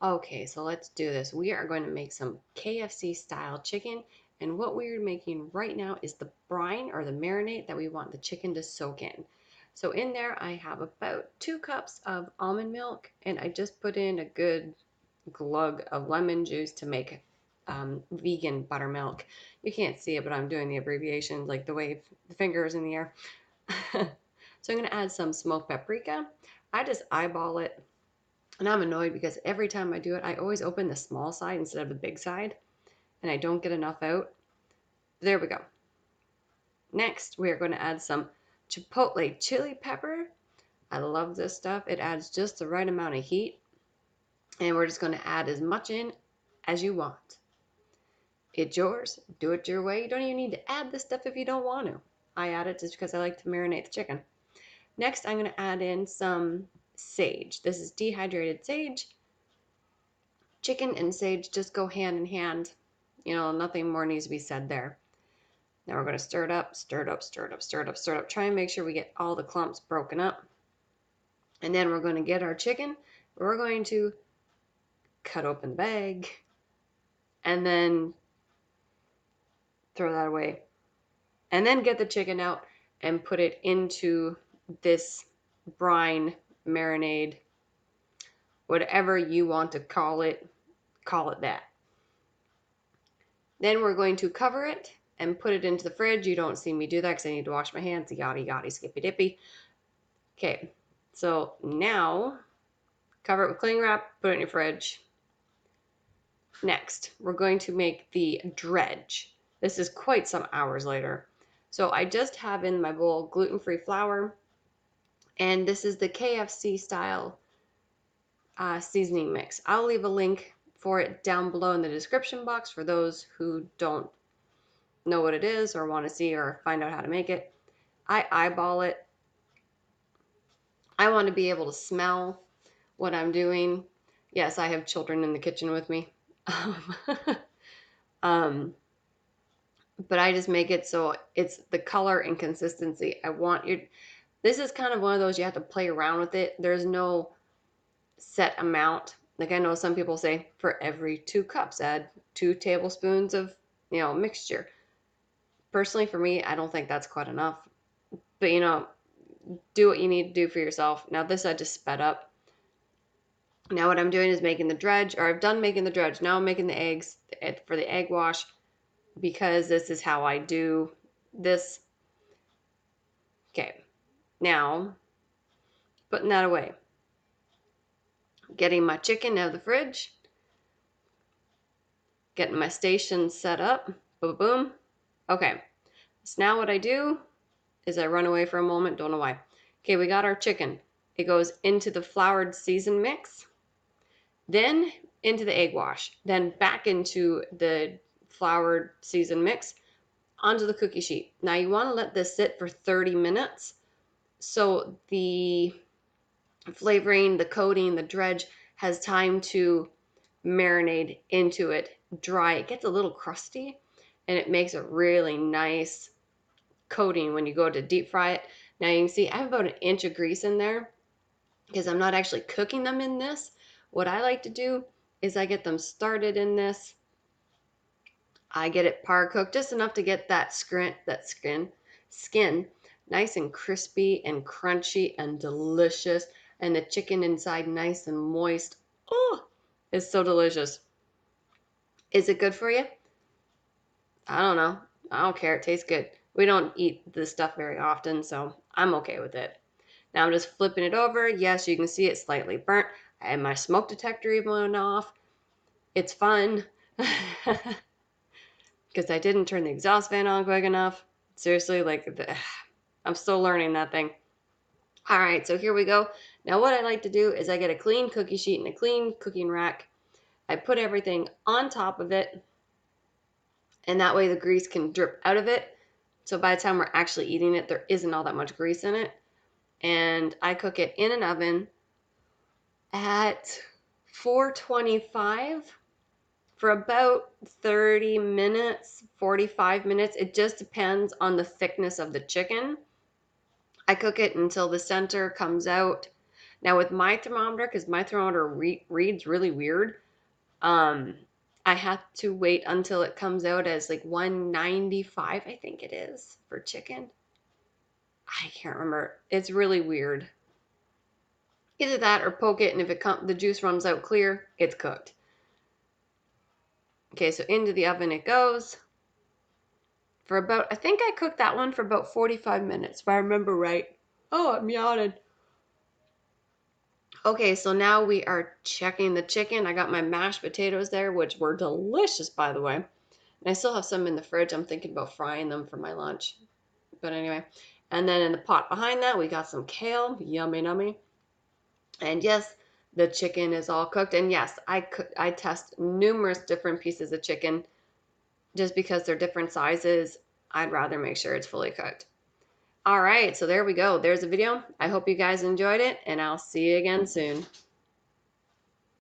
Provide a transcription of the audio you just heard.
Okay, so let's do this. We are going to make some KFC style chicken. And what we're making right now is the brine or the marinade that we want the chicken to soak in. So in there, I have about 2 cups of almond milk, and I just put in a good glug of lemon juice to make vegan buttermilk. You can't see it, but I'm doing the abbreviation, like the wave, the fingers in the air. So I'm going to add some smoked paprika. I just eyeball it, and I'm annoyed because every time I do it, I always open the small side instead of the big side, and I don't get enough out. There we go. Next, we are going to add some chipotle chili pepper. I love this stuff. It adds just the right amount of heat, and we're just going to add as much in as you want. It's yours. Do it your way. You don't even need to add this stuff if you don't want to. I add it just because I like to marinate the chicken. Next, I'm going to add in some sage. This is dehydrated sage. Chicken and sage just go hand in hand. You know, nothing more needs to be said there. Now we're going to stir it up, stir it up, stir it up, stir it up, stir it up. Try and make sure we get all the clumps broken up. And then we're going to get our chicken. We're going to cut open the bag and then throw that away. And then get the chicken out and put it into this brine marinade, whatever you want to call it that. Then we're going to cover it and put it into the fridge. You don't see me do that because I need to wash my hands, yada yada, skippy dippy. Okay, so now cover it with cling wrap, put it in your fridge. Next, we're going to make the dredge. This is quite some hours later. So I just have in my bowl gluten-free flour, and this is the KFC style seasoning mix. I'll leave a link for it down below in the description box for those who don't know what it is or want to see or find out how to make it. I eyeball it. I want to be able to smell what I'm doing. Yes, I have children in the kitchen with me. um, but I just make it so it's the color and consistency. I want your, this is kind of one of those you have to play around with it. There's no set amount. Like I know some people say for every 2 cups, add 2 tablespoons of, mixture. Personally, for me, I don't think that's quite enough. But, do what you need to do for yourself. Now, this I just sped up. Now, what I'm doing is making the dredge, or I've done making the dredge. Now I'm making the eggs for the egg wash because this is how I do this. Okay, now putting that away. Getting my chicken out of the fridge. Getting my station set up. Boom, boom. Okay, so now what I do is I run away for a moment. Don't know why. Okay, we got our chicken. It goes into the floured seasoned mix. Then into the egg wash, then back into the floured seasoned mix, onto the cookie sheet. Now you want to let this sit for 30 minutes so the flavoring, the coating, the dredge has time to marinate into it, dry. It gets a little crusty and it makes a really nice coating when you go to deep fry it. Now you can see I have about an inch of grease in there because I'm not actually cooking them in this. What I like to do is I get them started in this. I get it par cooked just enough to get that skin nice and crispy and crunchy and delicious, and the chicken inside nice and moist. Oh, it's so delicious. Is it good for you? I don't know. I don't care. It tastes good. We don't eat this stuff very often, so I'm okay with it. Now I'm just flipping it over. Yes, you can see it's slightly burnt. I had my smoke detector even went off. It's fun because I didn't turn the exhaust fan on quick enough. Seriously, I'm still learning that thing. All right, so here we go. Now what I like to do is I get a clean cookie sheet and a clean cooking rack. I put everything on top of it, and that way the grease can drip out of it. So by the time we're actually eating it, there isn't all that much grease in it. And I cook it in an oven at 425 for about 30 minutes, 45 minutes. It just depends on the thickness of the chicken. I cook it until the center comes out. Now with my thermometer, because my thermometer reads really weird, um, I have to wait until it comes out as like 195, I think it is, for chicken. I can't remember. It's really weird. Either that or poke it, and if the juice runs out clear, it's cooked. Okay, so into the oven it goes for about, I think I cooked that one for about 45 minutes, if I remember right. Oh, I'm yawning. Okay, so now we are checking the chicken. I got my mashed potatoes there, which were delicious, by the way. And I still have some in the fridge. I'm thinking about frying them for my lunch. But anyway, and then in the pot behind that, we got some kale. Yummy, nummy. And yes, the chicken is all cooked. And yes, I test numerous different pieces of chicken. Just because they're different sizes, I'd rather make sure it's fully cooked. All right, so there we go. There's a video. I hope you guys enjoyed it, and I'll see you again soon.